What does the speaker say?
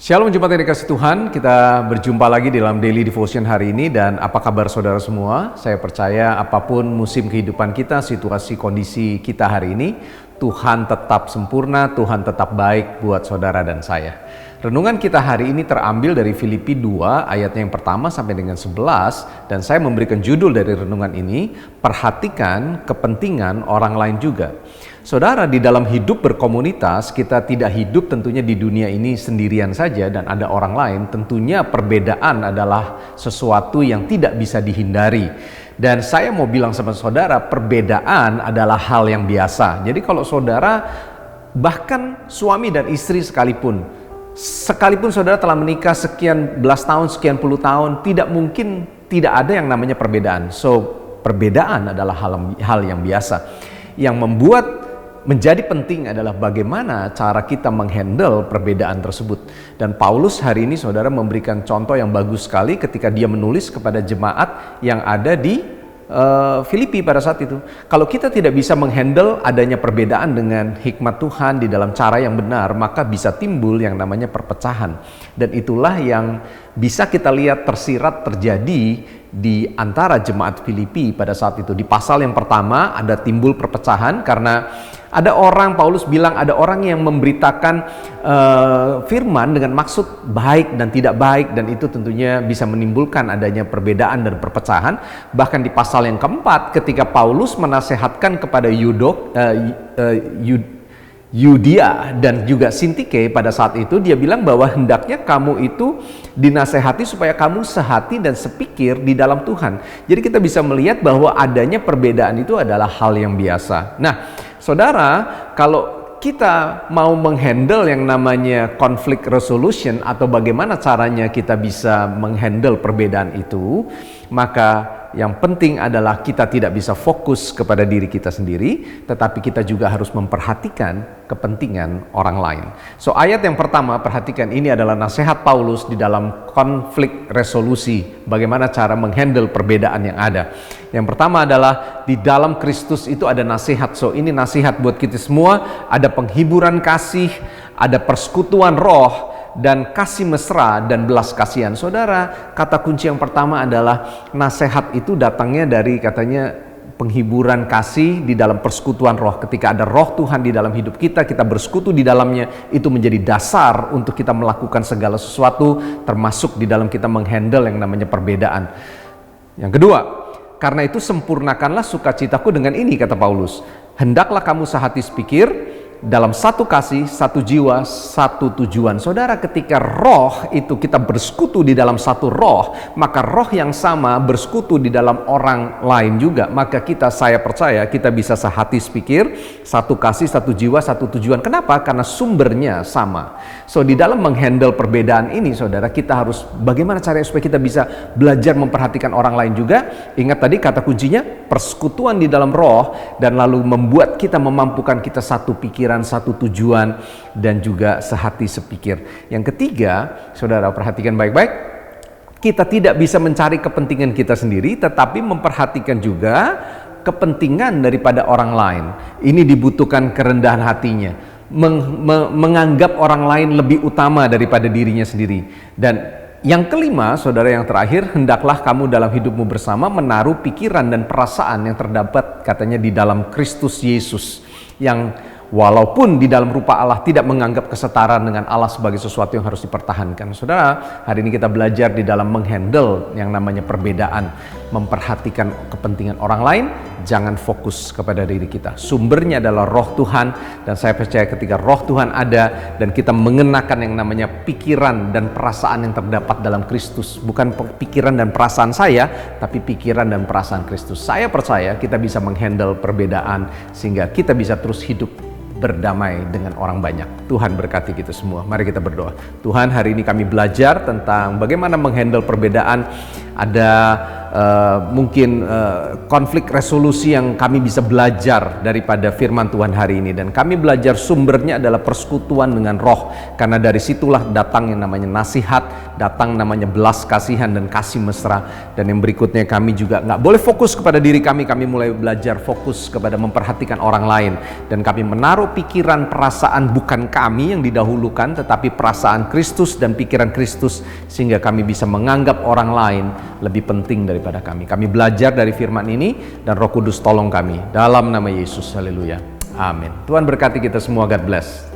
Shalom jemaat yang dikasih Tuhan, kita berjumpa lagi dalam Daily Devotion hari ini. Dan apa kabar saudara semua? Saya percaya apapun musim kehidupan kita, situasi kondisi kita hari ini, Tuhan tetap sempurna, Tuhan tetap baik buat saudara dan saya. Renungan kita hari ini terambil dari Filipi 2 ayatnya yang pertama sampai dengan 11. Dan saya memberikan judul dari renungan ini, perhatikan kepentingan orang lain juga. Saudara, di dalam hidup berkomunitas, kita tidak hidup tentunya di dunia ini sendirian saja dan ada orang lain. Tentunya perbedaan adalah sesuatu yang tidak bisa dihindari. Dan saya mau bilang sama saudara, perbedaan adalah hal yang biasa. Jadi kalau saudara, bahkan suami dan istri sekalipun saudara telah menikah sekian belas tahun, sekian puluh tahun, tidak mungkin tidak ada yang namanya perbedaan. So, perbedaan adalah hal yang biasa. Yang membuat menjadi penting adalah bagaimana cara kita menghandle perbedaan tersebut. Dan Paulus hari ini saudara memberikan contoh yang bagus sekali ketika dia menulis kepada jemaat yang ada di Filipi pada saat itu. Kalau kita tidak bisa menghandle adanya perbedaan dengan hikmat Tuhan di dalam cara yang benar, maka bisa timbul yang namanya perpecahan. Dan itulah yang bisa kita lihat tersirat terjadi di antara jemaat Filipi pada saat itu. Di pasal yang pertama ada timbul perpecahan karena ada orang, Paulus bilang ada orang yang memberitakan firman dengan maksud baik dan tidak baik, dan itu tentunya bisa menimbulkan adanya perbedaan dan perpecahan. Bahkan di pasal yang keempat ketika Paulus menasehatkan kepada Yudia dan juga Sintike pada saat itu, dia bilang bahwa hendaknya kamu itu dinasehati supaya kamu sehati dan sepikir di dalam Tuhan. Jadi kita bisa melihat bahwa adanya perbedaan itu adalah hal yang biasa. Nah, saudara, kalau kita mau menghandle yang namanya conflict resolution atau bagaimana caranya kita bisa menghandle perbedaan itu, maka yang penting adalah kita tidak bisa fokus kepada diri kita sendiri, tetapi kita juga harus memperhatikan kepentingan orang lain. So, ayat yang pertama, perhatikan, ini adalah nasihat Paulus di dalam konflik resolusi, bagaimana cara menghandle perbedaan yang ada. Yang pertama adalah di dalam Kristus itu ada nasihat. So, ini nasihat buat kita semua, ada penghiburan kasih, ada persekutuan roh, dan kasih mesra dan belas kasihan. Saudara, kata kunci yang pertama adalah nasihat itu datangnya dari katanya penghiburan kasih di dalam persekutuan roh. Ketika ada roh Tuhan di dalam hidup kita, kita bersekutu di dalamnya, itu menjadi dasar untuk kita melakukan segala sesuatu, termasuk di dalam kita menghandle yang namanya perbedaan. Yang kedua, karena itu sempurnakanlah sukacitaku dengan ini, kata Paulus. Hendaklah kamu sehati sepikir, dalam satu kasih, satu jiwa, satu tujuan. Saudara, ketika roh itu kita bersekutu di dalam satu roh, maka roh yang sama bersekutu di dalam orang lain juga. Maka saya percaya kita bisa sehati sepikir, satu kasih, satu jiwa, satu tujuan. Kenapa? Karena sumbernya sama. So, di dalam menghandle perbedaan ini, saudara, kita harus bagaimana caranya supaya kita bisa belajar memperhatikan orang lain juga. Ingat tadi kata kuncinya, persekutuan di dalam roh, dan lalu membuat kita memampukan kita satu pikiran, satu tujuan, dan juga sehati sepikir. Yang ketiga, saudara perhatikan baik-baik, kita tidak bisa mencari kepentingan kita sendiri, tetapi memperhatikan juga kepentingan daripada orang lain. Ini dibutuhkan kerendahan hatinya, menganggap orang lain lebih utama daripada dirinya sendiri. Dan yang kelima, saudara, yang terakhir, hendaklah kamu dalam hidupmu bersama menaruh pikiran dan perasaan yang terdapat katanya di dalam Kristus Yesus, yang walaupun di dalam rupa Allah tidak menganggap kesetaraan dengan Allah sebagai sesuatu yang harus dipertahankan. Saudara, hari ini kita belajar di dalam menghandle yang namanya perbedaan, memperhatikan kepentingan orang lain, jangan fokus kepada diri kita. Sumbernya adalah roh Tuhan, dan saya percaya ketika roh Tuhan ada dan kita mengenakan yang namanya pikiran dan perasaan yang terdapat dalam Kristus, bukan pikiran dan perasaan saya, tapi pikiran dan perasaan Kristus, saya percaya kita bisa menghandle perbedaan sehingga kita bisa terus hidup berdamai dengan orang banyak. Tuhan berkati kita semua. Mari kita berdoa. Tuhan, hari ini kami belajar tentang bagaimana menghandle perbedaan. Ada mungkin konflik resolusi yang kami bisa belajar daripada firman Tuhan hari ini. Dan kami belajar sumbernya adalah persekutuan dengan Roh, karena dari situlah datang yang namanya nasihat, datang namanya belas kasihan dan kasih mesra. Dan yang berikutnya, kami juga nggak boleh fokus kepada diri kami mulai belajar fokus kepada memperhatikan orang lain. Dan kami menaruh pikiran perasaan bukan kami yang didahulukan, tetapi perasaan Kristus dan pikiran Kristus, sehingga kami bisa menganggap orang lain lebih penting daripada kami. Kami belajar dari firman ini, dan Roh Kudus tolong kami dalam nama Yesus. Haleluya. Amin. Tuhan berkati kita semua. God bless.